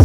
I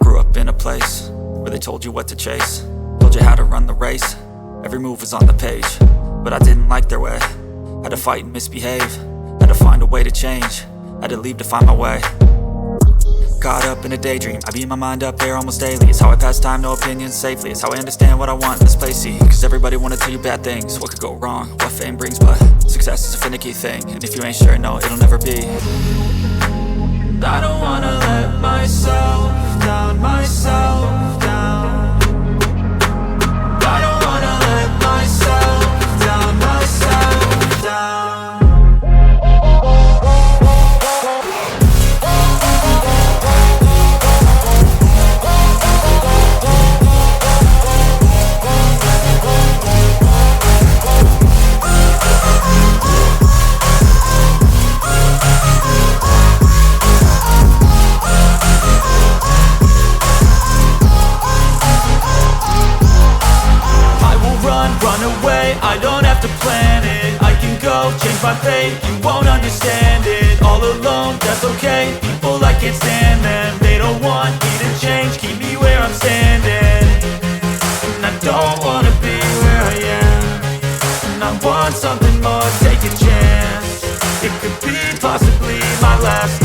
grew up in a place where they told you what to chase, told you how to run the race. Every move was on the page, but I didn't like their way. Had to fight and misbehave, had to find a way to change, had to leave to find my way. Caught up in a daydream, I beat my mind up there almost daily. It's how I pass time, no opinions safely. It's how I understand what I want in this place, see. Cause everybody wanna tell you bad things, what could go wrong, what fame brings. But success is a finicky thing, and if you ain't sure, no, it'll never be. I don't wanna let myself down, myself down. I don't wanna let myself down, myself down. Run away, I don't have to plan it. I can go, change my fate, you won't understand it. All alone, that's okay, people I can't stand them. They don't want me to change, keep me where I'm standing. And I don't wanna be where I am, and I want something more, take a chance. It could be possibly my last